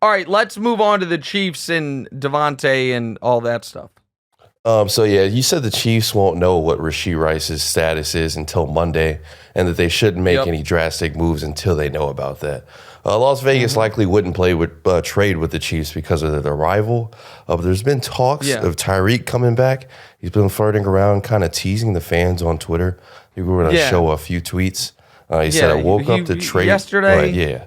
All right, let's move on to the Chiefs and Davante and all that stuff. So yeah, you said the Chiefs won't know what Rashee Rice's status is until Monday, and that they shouldn't make Yep. any drastic moves until they know about that. Las Vegas likely wouldn't trade with the Chiefs because of their rival. But there's been talks Yeah. of Tyreek coming back. He's been flirting around, kind of teasing the fans on Twitter. We were going to Yeah. show a few tweets. He said, "I woke up to trade yesterday." yeah.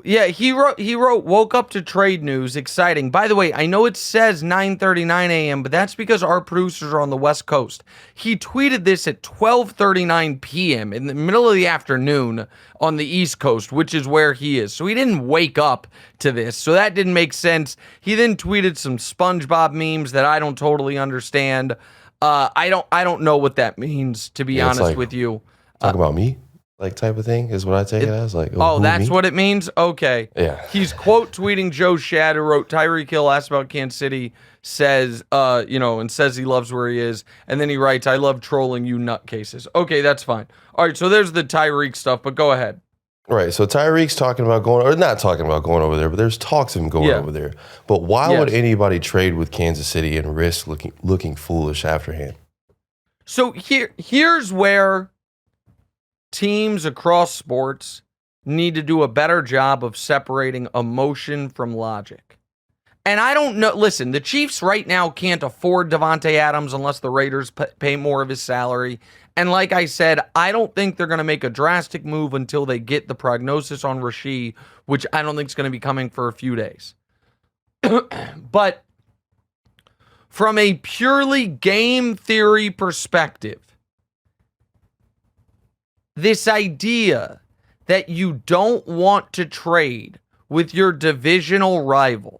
Yeah, he wrote woke up to trade news, exciting. By the way, I know it says 9:39 a.m., but that's because our producers are on the West Coast. He tweeted this at 12:39 p.m. in the middle of the afternoon on the East Coast, which is where he is. So he didn't wake up to this. So that didn't make sense. He then tweeted some SpongeBob memes that I don't totally understand. I don't know what that means, to be honest like, with you. Talk about me, like type of thing is what I take it as. Like, Oh, who, that's me? what it means? Okay. Yeah. He's quote tweeting Joe Shad, who wrote Tyreek Hill asked about Kansas City, says, and says he loves where he is. And then he writes, I love trolling you nutcases. Okay, that's fine. All right, so there's the Tyreek stuff, but go ahead. Right, so Tyreek's talking about not talking about going over there, but there's talks of him going over there. But why would anybody trade with Kansas City and risk looking foolish afterhand? So here's where teams across sports need to do a better job of separating emotion from logic. And I don't know. Listen, the Chiefs right now can't afford Davante Adams unless the Raiders pay more of his salary. And like I said, I don't think they're going to make a drastic move until they get the prognosis on Rashee, which I don't think is going to be coming for a few days. But from a purely game theory perspective, this idea that you don't want to trade with your divisional rival,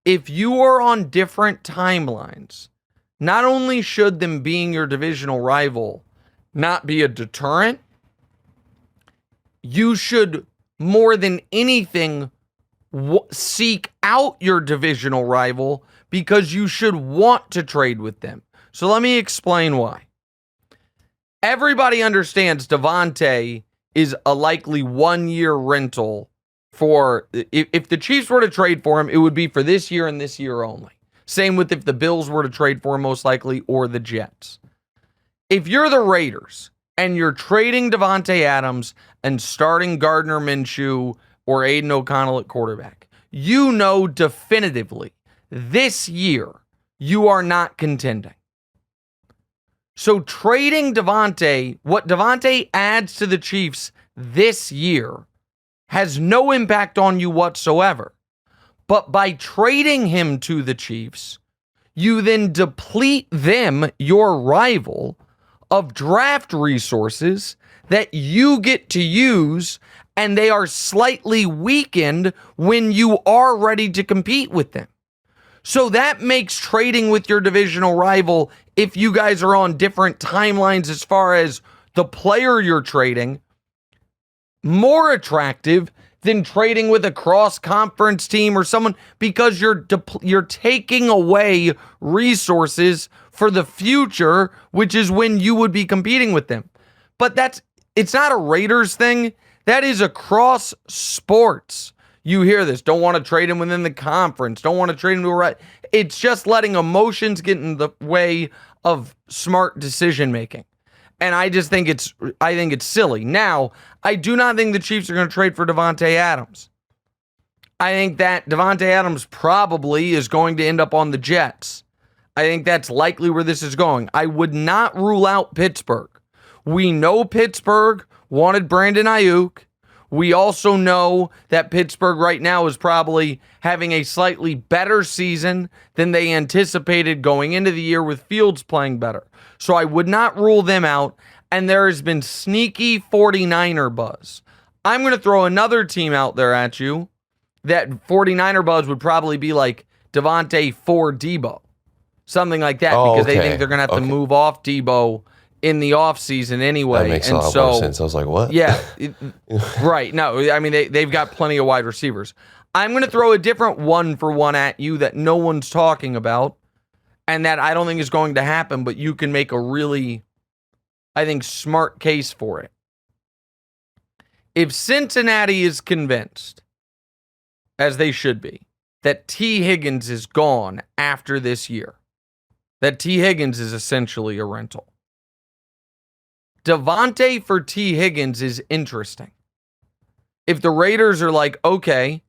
if you are on different timelines, not only should them being your divisional rival not be a deterrent, you should more than anything seek out your divisional rival because you should want to trade with them. So let me explain why. Everybody understands Davante is a likely 1-year rental for, if the Chiefs were to trade for him, it would be for this year and this year only. Same with if the Bills were to trade for him, most likely, or the Jets. If you're the Raiders and you're trading Davante Adams and starting Gardner Minshew or Aiden O'Connell at quarterback, you know definitively this year you are not contending. So trading Davante, what Davante adds to the Chiefs this year has no impact on you whatsoever. But by trading him to the Chiefs, you then deplete them, your rival, of draft resources that you get to use, and they are slightly weakened when you are ready to compete with them. So that makes trading with your divisional rival, if you guys are on different timelines as far as the player you're trading, more attractive than trading with a cross-conference team or someone, because you're taking away resources for the future, which is when you would be competing with them. But it's not a Raiders thing. That is across sports. You hear this. Don't want to trade him within the conference. Don't want to trade him to a right. It's just letting emotions get in the way of smart decision making. And I just think it's silly. Now, I do not think the Chiefs are going to trade for Davante Adams. I think that Davante Adams probably is going to end up on the Jets. I think that's likely where this is going. I would not rule out Pittsburgh. We know Pittsburgh wanted Brandon Ayuk. We also know that Pittsburgh right now is probably having a slightly better season than they anticipated going into the year, with Fields playing better. So I would not rule them out. And there has been sneaky 49er buzz. I'm going to throw another team out there at you that 49er buzz would probably be like Davante for Debo. Something like that, because they think they're going to have to move off Debo in the offseason anyway. That makes a lot more sense. I was like, what? Yeah. Right. No, I mean, they've got plenty of wide receivers. I'm going to throw a different one-for-one at you that no one's talking about, and that I don't think is going to happen, but you can make a really, I think, smart case for it. If Cincinnati is convinced as they should be, that T. Higgins is gone after this year. That T. Higgins is essentially a rental. Davante for T. Higgins is interesting. If the Raiders are like, okay,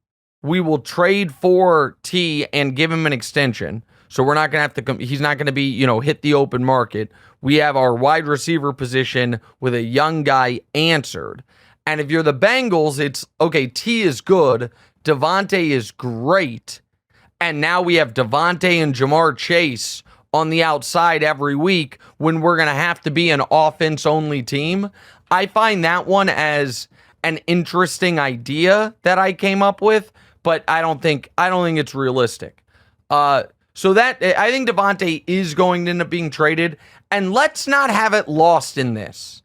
we will trade for T and give him an extension, so we're not going to have to, he's not going to be, hit the open market. We have our wide receiver position with a young guy answered. And if you're the Bengals, it's, okay, T is good, Davante is great, and now we have Davante and Jamar Chase on the outside every week when we're going to have to be an offense-only team. I find that one as an interesting idea that I came up with, but I don't think it's realistic. So that I think Davante is going to end up being traded, and let's not have it lost in this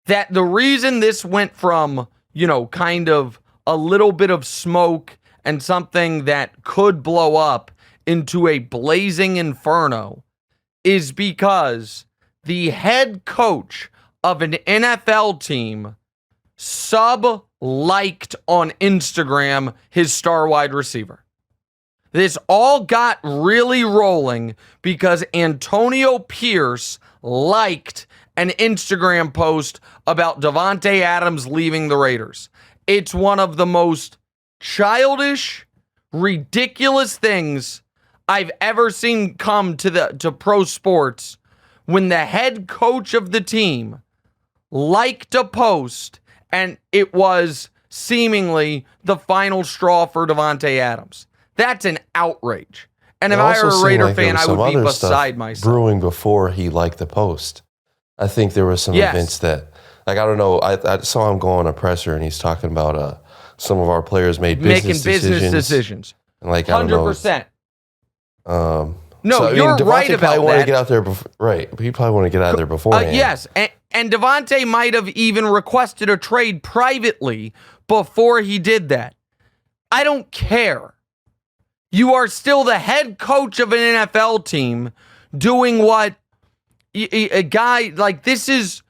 that the reason this went from, kind of a little bit of smoke and something that could blow up into a blazing inferno is because the head coach of an NFL team sub-liked on Instagram his star wide receiver. This all got really rolling because Antonio Pierce liked an Instagram post about Davante Adams leaving the Raiders. It's one of the most childish, ridiculous things I've ever seen come to pro sports when the head coach of the team liked a post and it was seemingly the final straw for Davante Adams. That's an outrage. And if I were a Raider fan, I would be beside myself. Brewing before he liked the post. I think there were some events that, I don't know, I saw him go on a presser and he's talking about some of our players making business decisions. And 100%. No, so, you're right about that. Get out there right. He probably want to get out there beforehand. Yes, and Davante might have even requested a trade privately before he did that. I don't care. You are still the head coach of an NFL team doing what a guy like this is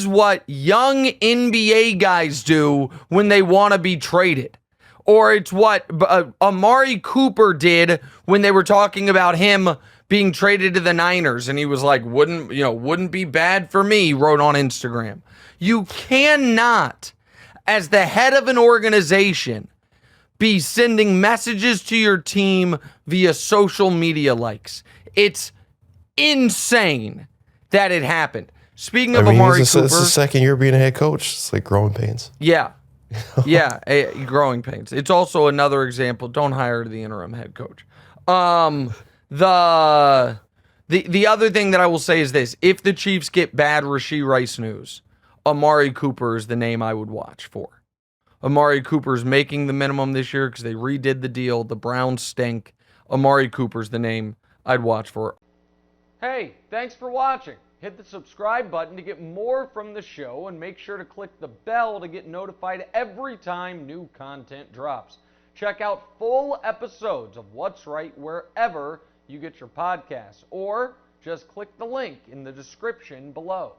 what young NBA guys do when they want to be traded. Or it's what Amari Cooper did when they were talking about him being traded to the Niners, and he was like, wouldn't be bad for me, wrote on Instagram. You cannot, as the head of an organization, be sending messages to your team via social media likes. It's insane that it happened. Speaking of Amari Cooper, it's the second year being a head coach. It's like growing pains. Yeah. Yeah, growing pains. It's also another example. Don't hire the interim head coach. The other thing that I will say is this: if the Chiefs get bad Rashee Rice news, Amari Cooper is the name I would watch for. Amari Cooper's making the minimum this year because they redid the deal. The Browns stink. Amari Cooper's the name I'd watch for. Hey, thanks for watching. Hit the subscribe button to get more from the show, and make sure to click the bell to get notified every time new content drops. Check out full episodes of What's Right wherever you get your podcasts, or just click the link in the description below.